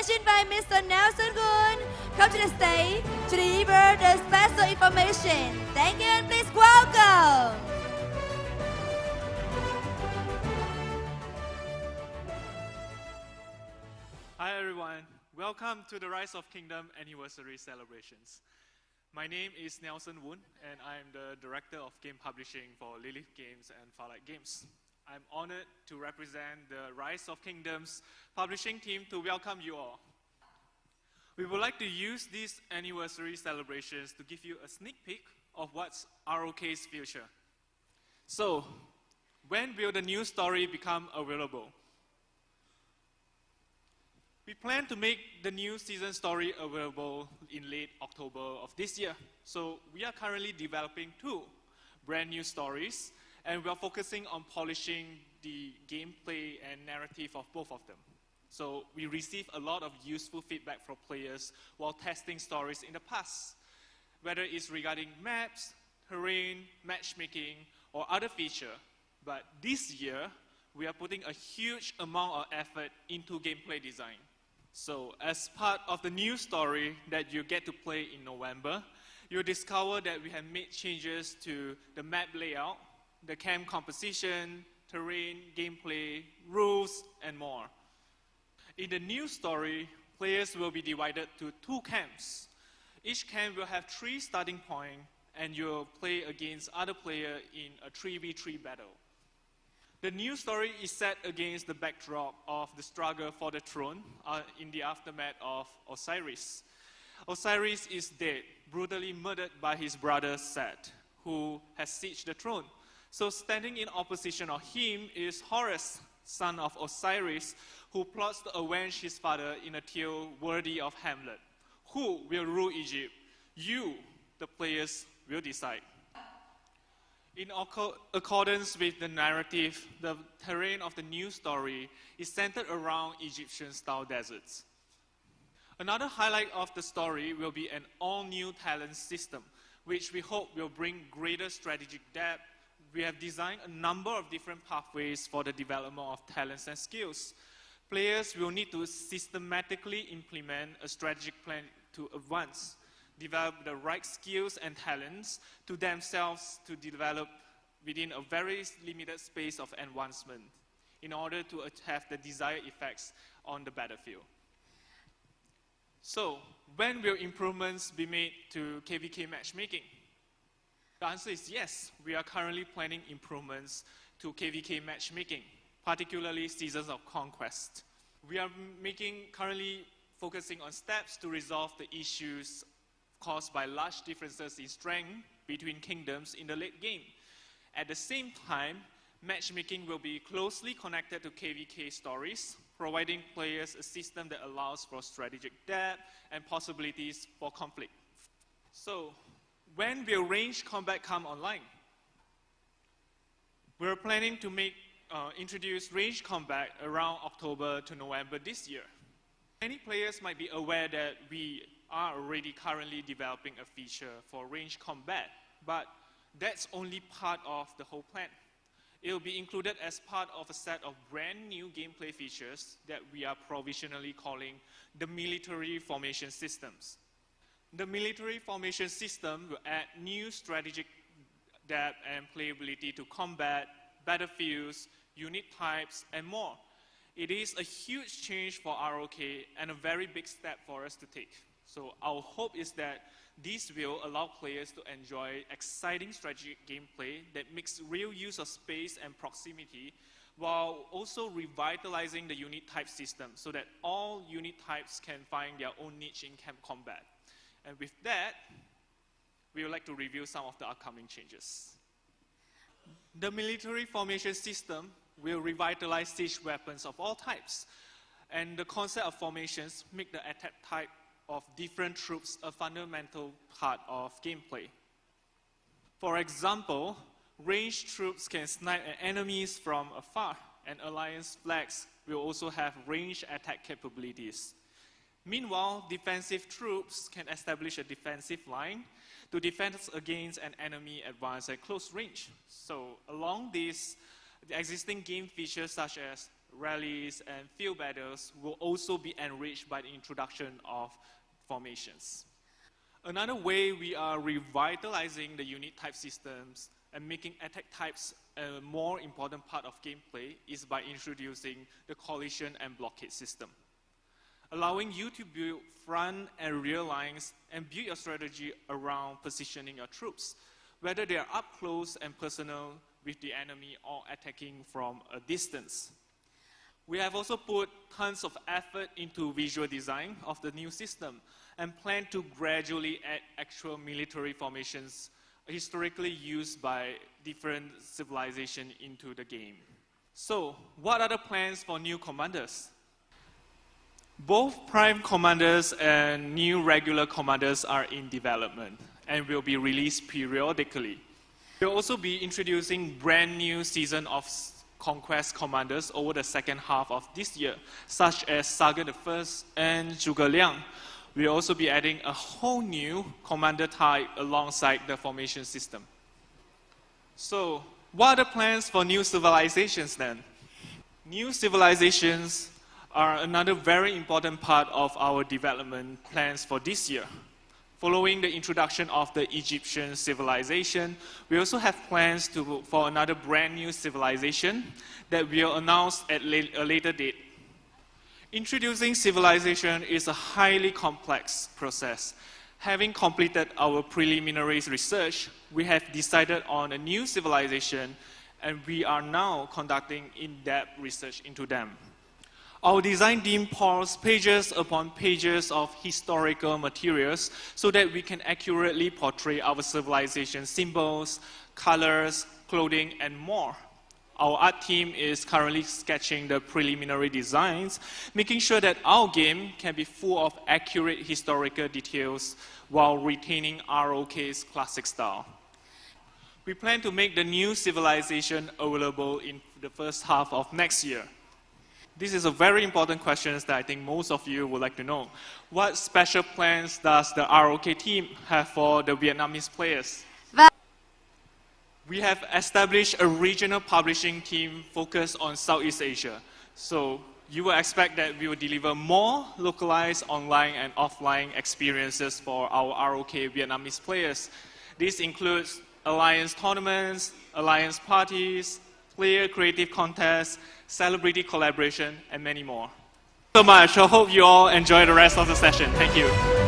Let's invite Mr. Nelson Gun come to the stage to deliver the special information. Thank you and please welcome. Hi everyone, welcome to the Rise of Kingdom anniversary celebrations. My name is Nelson Woon and I'm the Director of Game Publishing for Lilith Games and Farlight Games. I'm honored to represent the Rise of Kingdoms publishing team to welcome you all. We would like to use these anniversary celebrations to give you a sneak peek of what's ROK's future. So, when will the new story become available? We plan to make the new season story available in late October of this year. So we are currently developing 2 brand new stories, and we are focusing on polishing the gameplay and narrative of both of them. So we receive a lot of useful feedback from players while testing stories in the past, whether it's regarding maps, terrain, matchmaking, or other features. But this year, we are putting a huge amount of effort into gameplay design. So as part of the new story that you get to play in November, you'll discover that we have made changes to the map layout, the camp composition, terrain, gameplay, rules, and more. In the new story, players will be divided to 2 camps. Each camp will have 3 starting points, and you'll play against other players in a 3v3 battle. The new story is set against the backdrop of the struggle for the throne in the aftermath of Osiris. Osiris is dead, brutally murdered by his brother Set, who has sieged the throne. So standing in opposition of him is Horus, son of Osiris, who plots to avenge his father in a tale worthy of Hamlet. Who will rule Egypt? You, the players, will decide. In accordance with the narrative, the terrain of the new story is centered around Egyptian-style deserts. Another highlight of the story will be an all-new talent system, which we hope will bring greater strategic depth. We have designed a number of different pathways for the development of talents and skills. Players will need to systematically implement a strategic plan to advance, develop the right skills and talents to themselves to develop within a very limited space of advancement in order to have the desired effects on the battlefield. So, when will improvements be made to KvK Matchmaking? The answer is yes. We are currently planning improvements to KvK Matchmaking, particularly Seasons of Conquest. We are currently focusing on steps to resolve the issues caused by large differences in strength between kingdoms in the late game. At the same time, matchmaking will be closely connected to KvK stories, providing players a system that allows for strategic depth and possibilities for conflict. So, when will ranged combat come online? We're planning to introduce ranged combat around October to November this year. Many players might be aware that we are already currently developing a feature for ranged combat, but that's only part of the whole plan. It will be included as part of a set of brand new gameplay features that we are provisionally calling the military formation systems. The military formation system will add new strategic depth and playability to combat, battlefields, unit types, and more. It is a huge change for ROK and a very big step for us to take. So our hope is that this will allow players to enjoy exciting strategic gameplay that makes real use of space and proximity, while also revitalizing the unit type system so that all unit types can find their own niche in camp combat. And with that, we would like to review some of the upcoming changes. The military formation system will revitalize siege weapons of all types. And the concept of formations make the attack type of different troops a fundamental part of gameplay. For example, ranged troops can snipe at enemies from afar, and alliance flags will also have ranged attack capabilities. Meanwhile, defensive troops can establish a defensive line to defend against an enemy advance at close range. So along this, the existing game features such as rallies, and field battles will also be enriched by the introduction of formations. Another way we are revitalizing the unit type systems and making attack types a more important part of gameplay is by introducing the collision and blockade system, allowing you to build front and rear lines and build your strategy around positioning your troops, whether they are up close and personal with the enemy or attacking from a distance. We have also put tons of effort into visual design of the new system and plan to gradually add actual military formations historically used by different civilizations into the game. So, what are the plans for new commanders? Both Prime Commanders and new regular commanders are in development and will be released periodically. We'll also be introducing brand new season of Conquest Commanders over the second half of this year, such as Saga the First and Zhuge Liang. We'll also be adding a whole new commander type alongside the formation system. So, what are the plans for new civilizations then? New civilizations are another very important part of our development plans for this year. Following the introduction of the Egyptian civilization, we also have plans for another brand new civilization that we'll announce at a later date. Introducing civilization is a highly complex process. Having completed our preliminary research, we have decided on a new civilization, and we are now conducting in-depth research into them. Our design team pours pages upon pages of historical materials so that we can accurately portray our civilization symbols, colors, clothing, and more. Our art team is currently sketching the preliminary designs, making sure that our game can be full of accurate historical details while retaining ROK's classic style. We plan to make the new civilization available in the first half of next year. This is a very important question that I think most of you would like to know. What special plans does the ROK team have for the Vietnamese players? We have established a regional publishing team focused on Southeast Asia. So you will expect that we will deliver more localized online and offline experiences for our ROK Vietnamese players. This includes alliance tournaments, alliance parties, player creative contests, celebrity collaboration, and many more. So much. I hope you all enjoy the rest of the session. Thank you.